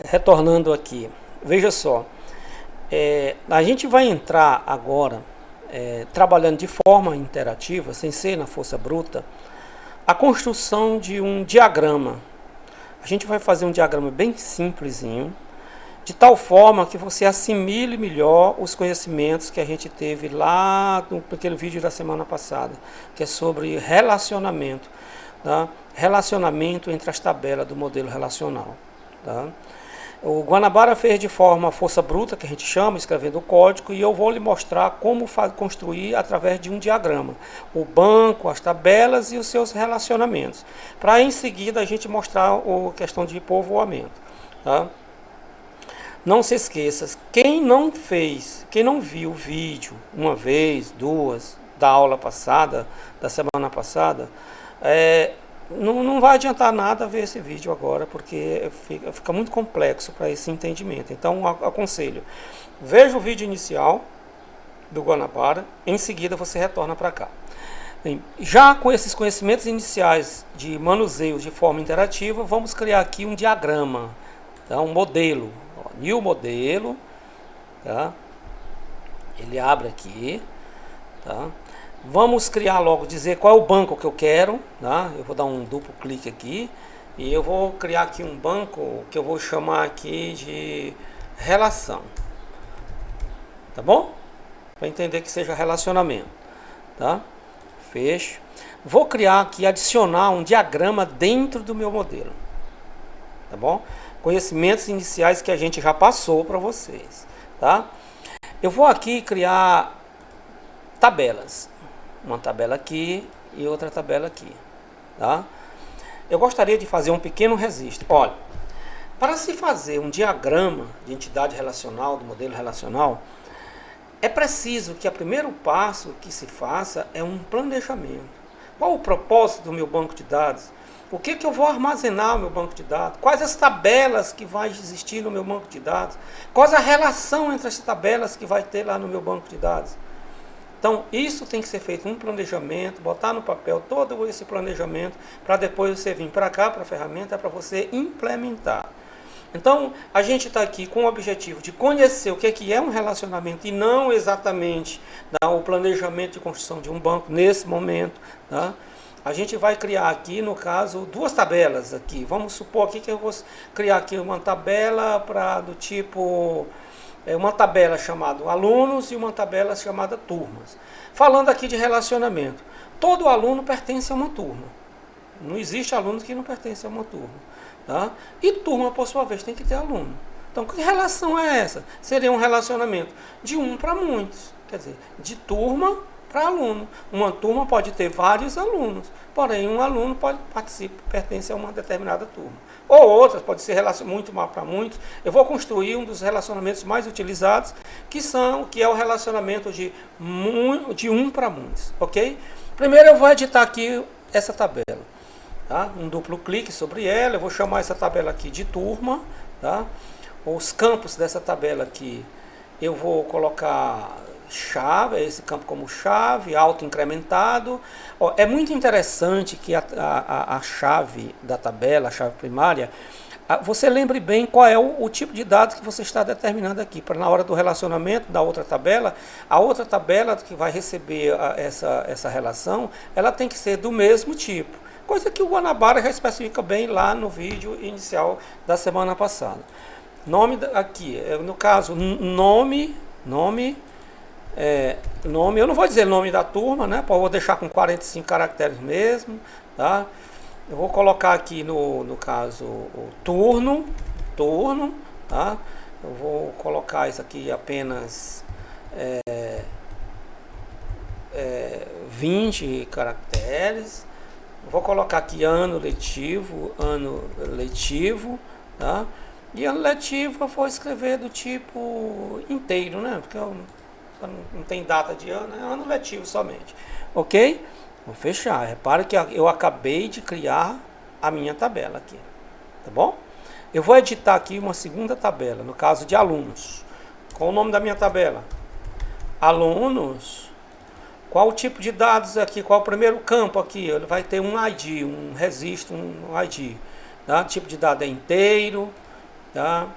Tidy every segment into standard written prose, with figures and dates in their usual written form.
retornando aqui, veja só, a gente vai entrar agora, trabalhando de forma interativa, sem ser na força bruta, a construção de um diagrama. A gente vai fazer um diagrama bem simplesinho, de tal forma que você assimile melhor os conhecimentos que a gente teve lá naquele vídeo da semana passada, que é sobre relacionamento, tá? Relacionamento entre as tabelas do modelo relacional. Tá? O Guanabara fez de forma força bruta, que a gente chama, escrevendo o código, e eu vou lhe mostrar como construir através de um diagrama. O banco, as tabelas e os seus relacionamentos. Para em seguida a gente mostrar a questão de povoamento. Tá? Não se esqueça, quem não viu o vídeo uma vez, duas, da aula passada, da semana passada, não vai adiantar nada ver esse vídeo agora, porque fica muito complexo para esse entendimento. Então, aconselho, veja o vídeo inicial do Guanabara, em seguida você retorna para cá. Bem, já com esses conhecimentos iniciais de manuseio de forma interativa, vamos criar aqui um diagrama, tá? Um modelo. New modelo, tá? Ele abre aqui, tá? Vamos criar logo, dizer qual é o banco que eu quero, tá? Eu vou dar um duplo clique aqui e eu vou criar aqui um banco que eu vou chamar aqui de relação, tá bom? Para entender que seja relacionamento, tá? Fecho. Vou criar aqui, adicionar um diagrama dentro do meu modelo, tá bom? Conhecimentos iniciais que a gente já passou para vocês, tá? Eu vou aqui criar tabelas, uma tabela aqui e outra tabela aqui, tá? Eu gostaria de fazer um pequeno registro. Olha, para se fazer um diagrama de entidade relacional, do modelo relacional, é preciso que o primeiro passo que se faça é um planejamento. Qual o propósito do meu banco de dados? O que eu vou armazenar no meu banco de dados? Quais as tabelas que vai existir no meu banco de dados? Qual a relação entre as tabelas que vai ter lá no meu banco de dados? Então, isso tem que ser feito um planejamento, botar no papel todo esse planejamento, para depois você vir para cá, para a ferramenta, para você implementar. Então, a gente está aqui com o objetivo de conhecer o que é um relacionamento e não exatamente o planejamento de construção de um banco nesse momento, tá? A gente vai criar aqui, no caso, duas tabelas aqui. Vamos supor aqui que eu vou criar aqui uma tabela do tipo, uma tabela chamada alunos e uma tabela chamada turmas. Falando aqui de relacionamento, todo aluno pertence a uma turma. Não existe aluno que não pertence a uma turma, tá? E turma, por sua vez, tem que ter aluno. Então, que relação é essa? Seria um relacionamento de um para muitos, quer dizer, de turma para aluno. Uma turma pode ter vários alunos, porém um aluno pertence a uma determinada turma. Ou outras, pode ser muito mal para muitos. Eu vou construir um dos relacionamentos mais utilizados, que é o relacionamento de um para muitos, ok? Primeiro eu vou editar aqui essa tabela, tá? Um duplo clique sobre ela, eu vou chamar essa tabela aqui de turma, tá? Os campos dessa tabela aqui, eu vou colocar chave, esse campo como chave, auto incrementado. É muito interessante que a chave da tabela, a chave primária, você lembre bem qual é o tipo de dados que você está determinando aqui, para na hora do relacionamento da outra tabela, a outra tabela que vai receber essa relação, ela tem que ser do mesmo tipo, coisa que o Guanabara já especifica bem lá no vídeo inicial da semana passada. Nome aqui, no caso, nome, eu não vou dizer nome da turma, né? Vou deixar com 45 caracteres mesmo, tá? Eu vou colocar aqui no caso o turno, tá? Eu vou colocar isso aqui apenas 20 caracteres. Vou colocar aqui ano letivo, tá? E ano letivo eu vou escrever do tipo inteiro, né? Porque não tem data de ano, é ano letivo somente. Ok? Vou fechar. Repare que eu acabei de criar a minha tabela aqui. Tá bom? Eu vou editar aqui uma segunda tabela, no caso de alunos. Qual o nome da minha tabela? Alunos. Qual o tipo de dados aqui? Qual o primeiro campo aqui? Ele vai ter um ID, um registro, um ID. Tá? O tipo de dado é inteiro, tá?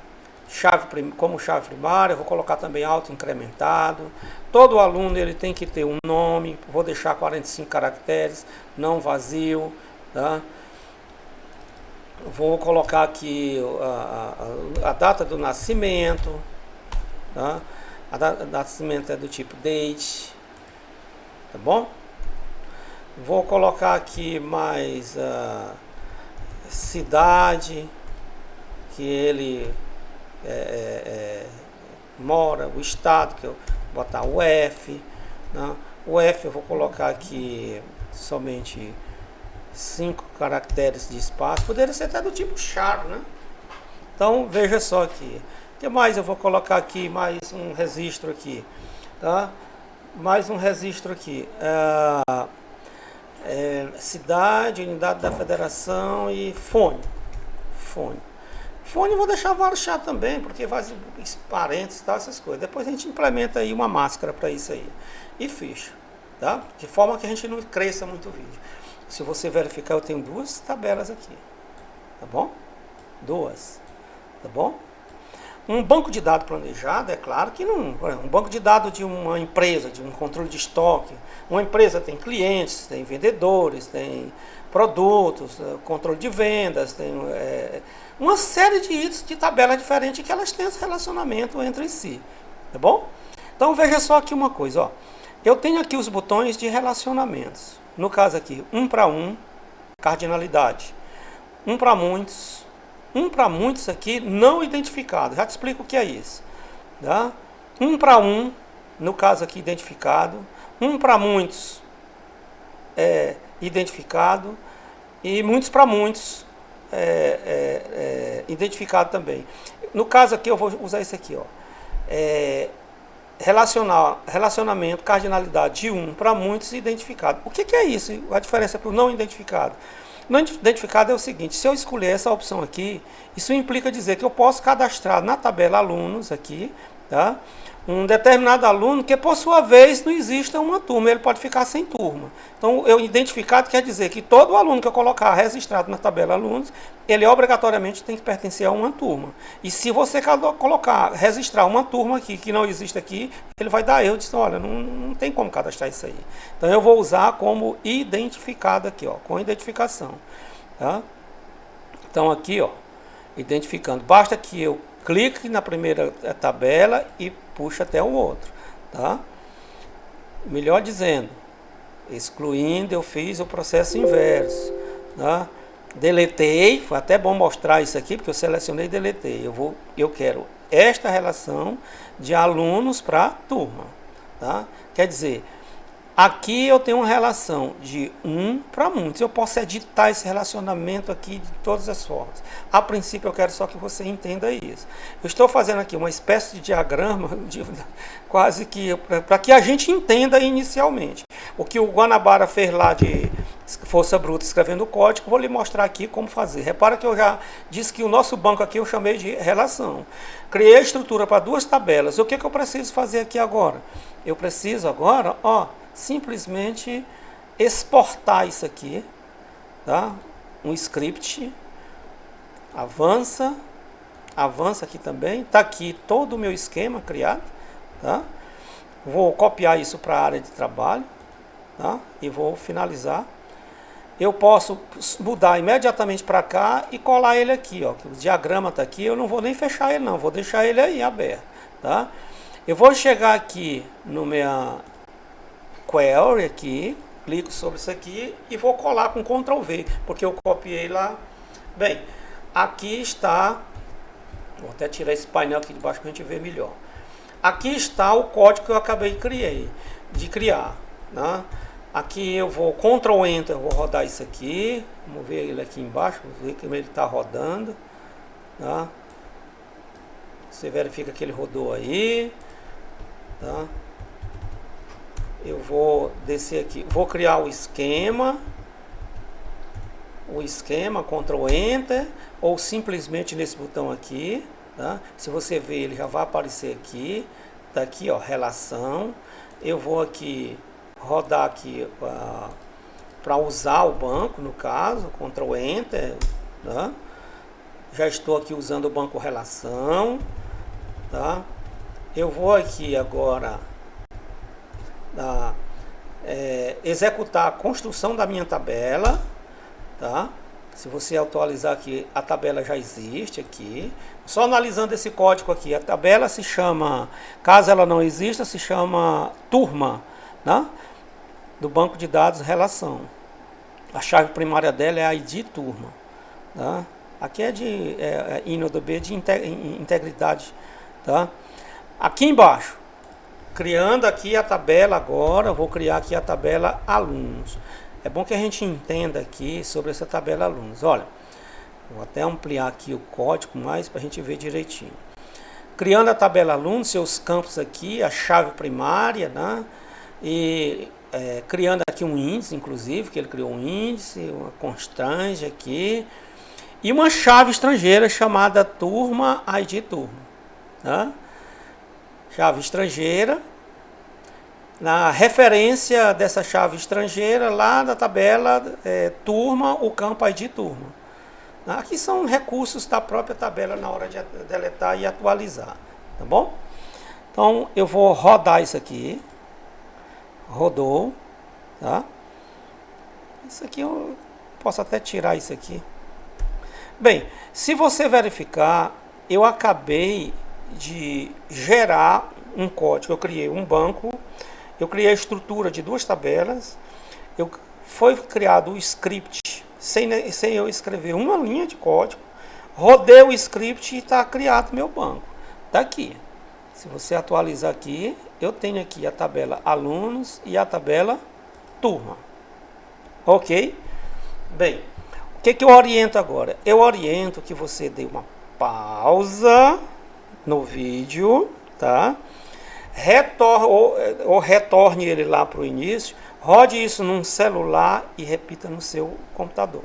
Como chave primária, eu vou colocar também auto-incrementado. Todo aluno ele tem que ter um nome, vou deixar 45 caracteres, não vazio, tá? Vou colocar aqui a data do nascimento, tá? A data do nascimento é do tipo date, tá bom? Vou colocar aqui mais cidade que ele mora, o estado, que eu vou botar o F, né? O F eu vou colocar aqui somente 5 caracteres de espaço, poderia ser até do tipo char, né? Então veja só aqui, o que mais eu vou colocar aqui? Mais um registro aqui, tá? Mais um registro aqui, cidade, unidade da federação e fone. Fone eu vou deixar varchar também, porque faz parênteses e tal, essas coisas. Depois a gente implementa aí uma máscara para isso aí. E ficha, tá? De forma que a gente não cresça muito o vídeo. Se você verificar, eu tenho 2 tabelas aqui, tá bom? 2, tá bom? Um banco de dados planejado, é claro que não. Um banco de dados de uma empresa, de um controle de estoque. Uma empresa tem clientes, tem vendedores, tem produtos, controle de vendas, tem uma série de itens de tabela diferente que elas têm esse relacionamento entre si, tá bom? Então veja só aqui uma coisa, ó. Eu tenho aqui os botões de relacionamentos. No caso aqui, 1 para 1, cardinalidade. 1 para muitos. 1 para muitos aqui não identificado. Já te explico o que é isso, tá? 1 para 1, no caso aqui identificado. 1 para muitos identificado. E muitos para muitos identificado também. No caso aqui eu vou usar esse aqui, ó. Relacionamento, cardinalidade de 1 para muitos identificado. O que é isso? A diferença para o não identificado. Não identificado é o seguinte: se eu escolher essa opção aqui, isso implica dizer que eu posso cadastrar na tabela alunos aqui, tá? Um determinado aluno que por sua vez não exista uma turma, ele pode ficar sem turma. Então, eu identificado quer dizer que todo aluno que eu colocar registrado na tabela alunos, ele obrigatoriamente tem que pertencer a uma turma. E se você registrar uma turma aqui que não existe aqui, ele vai dar erro, diz, olha, não tem como cadastrar isso aí. Então eu vou usar como identificado aqui, ó, com identificação, tá? Então aqui, ó, identificando, basta que eu clique na primeira tabela e puxa até o outro, tá? Melhor dizendo, excluindo, eu fiz o processo inverso, tá? Deletei, foi até bom mostrar isso aqui, porque eu selecionei e deletei. Eu quero esta relação de alunos para turma, tá? Quer dizer, aqui eu tenho uma relação de 1 para muitos. Eu posso editar esse relacionamento aqui de todas as formas. A princípio eu quero só que você entenda isso. Eu estou fazendo aqui uma espécie de diagrama, quase que para que a gente entenda inicialmente. O que o Guanabara fez lá de força bruta escrevendo o código, vou lhe mostrar aqui como fazer. Repara que eu já disse que o nosso banco aqui eu chamei de relação. Criei a estrutura para 2 tabelas. O que eu preciso fazer aqui agora? Eu preciso agora, ó, simplesmente exportar isso aqui, tá? Um script, avança aqui também, tá aqui todo o meu esquema criado, tá? Vou copiar isso para a área de trabalho, tá? E vou finalizar. Eu posso mudar imediatamente para cá e colar ele aqui, ó. O diagrama tá aqui, eu não vou nem fechar ele não, vou deixar ele aí aberto, tá? Eu vou chegar aqui no minha query aqui, clico sobre isso aqui e vou colar com Ctrl V, porque eu copiei lá. Bem, aqui está, vou até tirar esse painel aqui de baixo para a gente ver melhor. Aqui está o código que eu acabei de criar, né? Aqui eu vou Ctrl Enter, eu vou rodar isso aqui, vamos ver ele aqui embaixo, vamos ver como ele está rodando, tá? Você verifica que ele rodou aí, tá? Eu vou descer aqui, vou criar o esquema, Ctrl Enter, ou simplesmente nesse botão aqui, tá? Se você ver, ele já vai aparecer aqui, tá aqui, ó, relação. Eu vou aqui rodar aqui para usar o banco, no caso, Ctrl Enter, tá? Já estou aqui usando o banco relação, tá? Eu vou aqui agora executar a construção da minha tabela, tá? Se você atualizar aqui, a tabela já existe aqui. Só analisando esse código aqui, a tabela se chama, caso ela não exista, se chama turma, né? Do banco de dados relação. A chave primária dela é a ID turma, tá? Aqui é de INODB de integridade, tá? Aqui embaixo, criando aqui a tabela agora, vou criar aqui a tabela alunos. É bom que a gente entenda aqui sobre essa tabela alunos. Olha, vou até ampliar aqui o código mais para a gente ver direitinho. Criando a tabela alunos, seus campos aqui, a chave primária, né? E criando aqui um índice, inclusive, que ele criou um índice, uma constrange aqui, e uma chave estrangeira chamada turma ID turma, tá? Chave estrangeira, na referência dessa chave estrangeira, lá na tabela turma, o campo ID turma. Aqui são recursos da própria tabela na hora de deletar e atualizar, tá bom? Então eu vou rodar isso aqui, rodou, tá? Isso aqui eu posso até tirar isso aqui. Bem, se você verificar, eu acabei de gerar um código. Eu criei um banco, eu criei a estrutura de duas tabelas, foi criado o script sem eu escrever uma linha de código, rodei o script e está criado meu banco. Daqui, se você atualizar aqui, eu tenho aqui a tabela alunos e a tabela turma. Ok? Bem, o que eu oriento agora? Eu oriento que você dê uma pausa no vídeo, tá? Retorne ele lá para o início, rode isso num celular e repita no seu computador.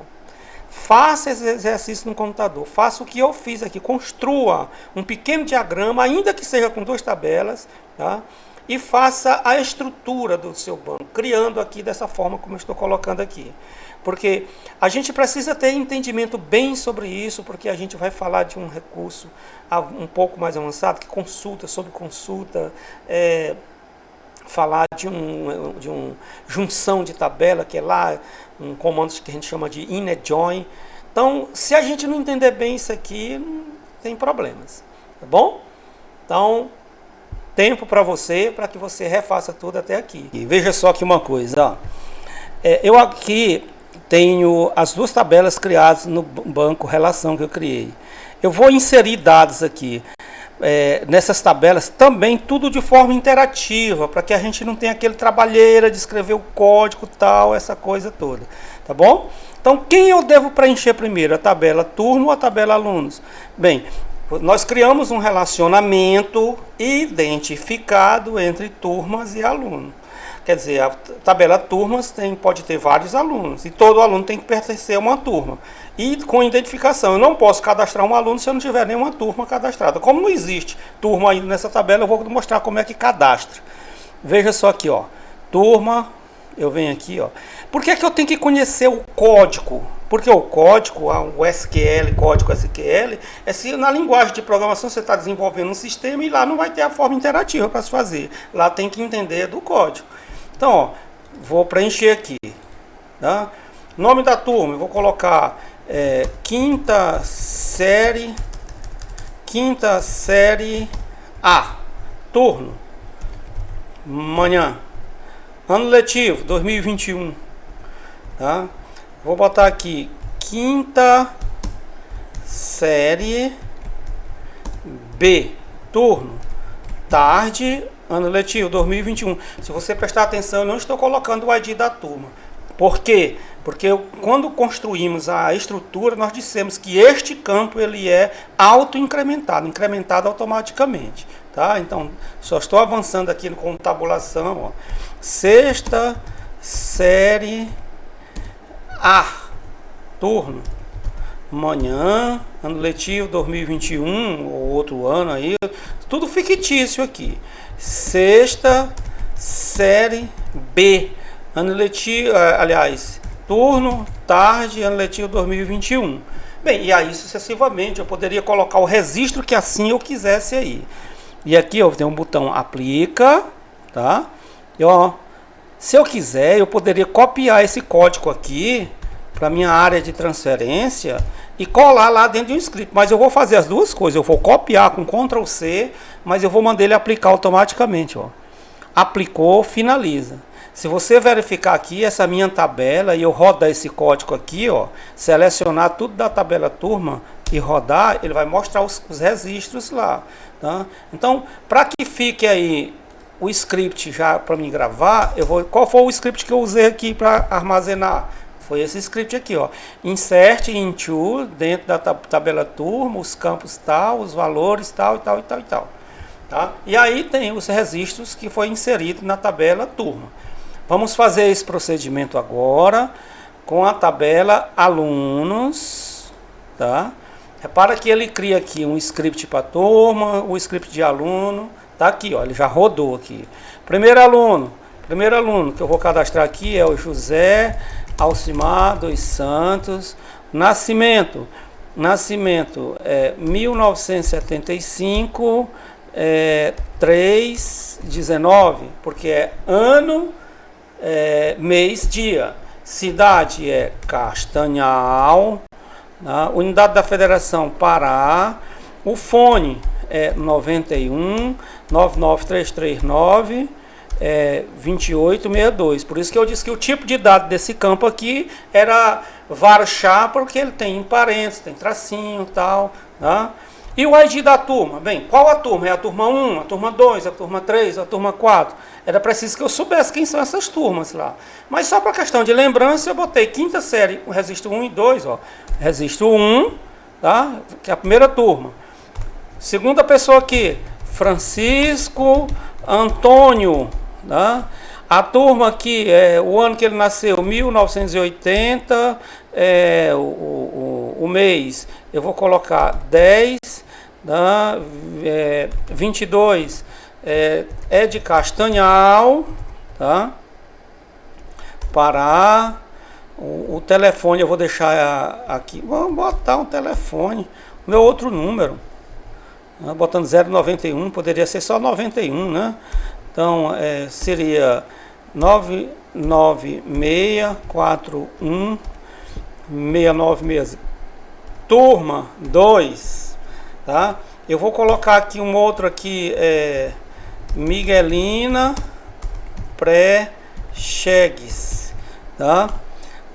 Faça esse exercício no computador, faça o que eu fiz aqui, construa um pequeno diagrama, ainda que seja com duas tabelas, tá? E faça a estrutura do seu banco, criando aqui dessa forma como eu estou colocando aqui. Porque a gente precisa ter entendimento bem sobre isso, porque a gente vai falar de um recurso um pouco mais avançado, que consulta, sobre consulta, falar de uma junção de tabela, que é lá um comando que a gente chama de inetJoin. Então, se a gente não entender bem isso aqui, não tem problemas, tá bom? Então, tempo para que você refaça tudo até aqui. E veja só aqui uma coisa, ó. Eu aqui tenho as duas tabelas criadas no banco relação que eu criei. Eu vou inserir dados aqui nessas tabelas também, tudo de forma interativa, para que a gente não tenha aquele trabalheira de escrever o código tal, essa coisa toda, tá bom? Então, quem eu devo preencher primeiro? A tabela turma ou a tabela alunos? Bem, nós criamos um relacionamento identificado entre turmas e alunos. Quer dizer, a tabela turmas pode ter vários alunos, e todo aluno tem que pertencer a uma turma. E com identificação, eu não posso cadastrar um aluno se eu não tiver nenhuma turma cadastrada. Como não existe turma ainda nessa tabela, eu vou mostrar como é que cadastra. Veja só aqui, ó, turma, eu venho aqui, ó. Por que eu tenho que conhecer o código? Porque o código, o SQL, código SQL, se na linguagem de programação você está desenvolvendo um sistema e lá não vai ter a forma interativa para se fazer. Lá tem que entender do código. Então, ó, vou preencher aqui, tá? Nome da turma, eu vou colocar quinta série A, turno, manhã, ano letivo, 2021, tá? Vou botar aqui, quinta série B, turno, tarde, ano letivo, 2021. Se você prestar atenção, eu não estou colocando o ID da turma. Por quê? Porque quando construímos a estrutura, nós dissemos que este campo ele é auto-incrementado, incrementado automaticamente. Tá? Então, só estou avançando aqui com tabulação. Ó. Sexta série A, turno, manhã, ano letivo 2021, ou outro ano aí, tudo fictício aqui. Sexta série B, ano letivo, aliás, turno, tarde, ano letivo 2021. Bem, e aí sucessivamente eu poderia colocar o registro que assim eu quisesse aí. E aqui eu tenho um botão aplica, tá? E ó, se eu quiser, eu poderia copiar esse código aqui para minha área de transferência e colar lá dentro de um script. Mas eu vou fazer as duas coisas. Eu vou copiar com Ctrl C, mas eu vou mandar ele aplicar automaticamente, ó. Aplicou, finaliza. Se você verificar aqui essa minha tabela e eu rodar esse código aqui, ó, selecionar tudo da tabela turma e rodar, ele vai mostrar os registros lá, tá? Então, para que fique aí o script já para mim gravar, qual foi o script que eu usei aqui para armazenar? Foi esse script aqui, ó. Insert into, dentro da tabela turma, os campos tal, os valores tal e tal e tal e tal. Tá? E aí tem os registros que foi inserido na tabela turma. Vamos fazer esse procedimento agora com a tabela alunos, tá? Repara que ele cria aqui um script para turma, um script de aluno, tá aqui, ó, ele já rodou aqui. Primeiro aluno que eu vou cadastrar aqui é o José Alcimar dos Santos. Nascimento é 1975, 3/19, porque é ano, mês, dia. Cidade é Castanhal, tá? Unidade da Federação Pará. O fone é 91 99339 2862. Por isso que eu disse que o tipo de dado desse campo aqui era varchar, porque ele tem parênteses, tem tracinho e tal, tá? E o ID da turma? Bem, qual a turma? É a turma 1, a turma 2, a turma 3, a turma 4? Era preciso que eu soubesse quem são essas turmas lá. Mas só para questão de lembrança, eu botei quinta série, o registro 1 e 2, ó. Registro 1, tá? Que é a primeira turma. Segunda pessoa aqui, Francisco Antônio, tá? A turma aqui, o ano que ele nasceu, 1980, o mês, eu vou colocar 10, tá? 22, é de Castanhal, tá? Pará. O telefone eu vou deixar aqui, vamos botar um telefone, meu outro número, botando 091, poderia ser só 91, né? Então, seria 996416960. Turma 2, tá? Eu vou colocar aqui um outro aqui, Miguelina Pré-Chegues, tá?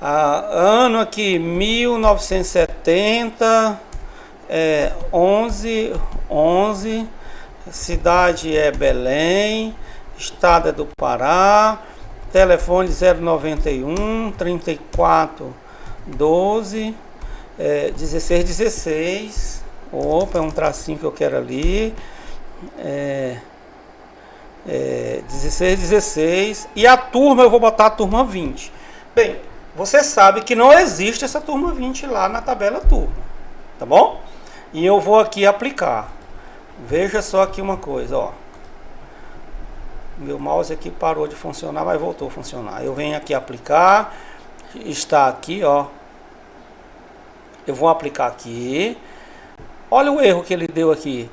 Ano aqui 1970, 11, cidade é Belém, estado é do Pará, telefone 091 34 12 1616. Opa, é um tracinho que eu quero ali. 1616. E a turma eu vou botar a turma 20. Bem, você sabe que não existe essa turma 20 lá na tabela turma, tá bom? E eu vou aqui aplicar. Veja só aqui uma coisa, ó. Meu mouse aqui parou de funcionar, mas voltou a funcionar. Eu venho aqui aplicar. Está aqui, ó. Eu vou aplicar aqui. Olha o erro que ele deu aqui.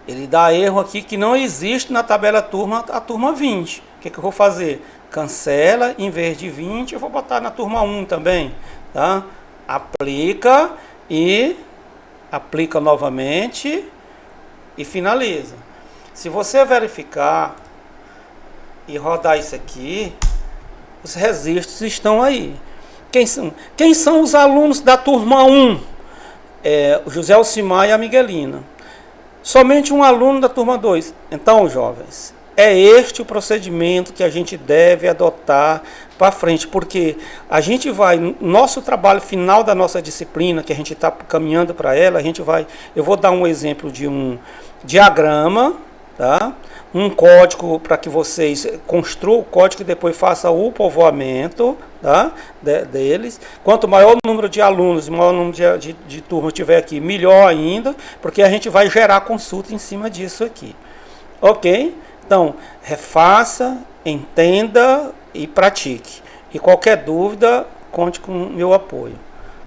Ele dá erro aqui que não existe na tabela turma a turma 20. O que eu vou fazer? Cancela, em vez de 20, eu vou botar na turma 1 também, tá? Aplica e aplica novamente e finaliza. Se você verificar e rodar isso aqui, os registros estão aí. Quem são os alunos da turma 1? O José Alcimar e a Miguelina. Somente um aluno da turma 2. Então, jovens, é este o procedimento que a gente deve adotar para frente, porque a gente vai, nosso trabalho final da nossa disciplina, que a gente está caminhando para ela, eu vou dar um exemplo de um diagrama, tá? Um código para que vocês construam o código e depois façam o povoamento, tá? deles. Quanto maior o número de alunos, maior o número de turma tiver aqui, melhor ainda, porque a gente vai gerar consulta em cima disso aqui. Ok? Então, refaça, entenda e pratique. E qualquer dúvida, conte com o meu apoio.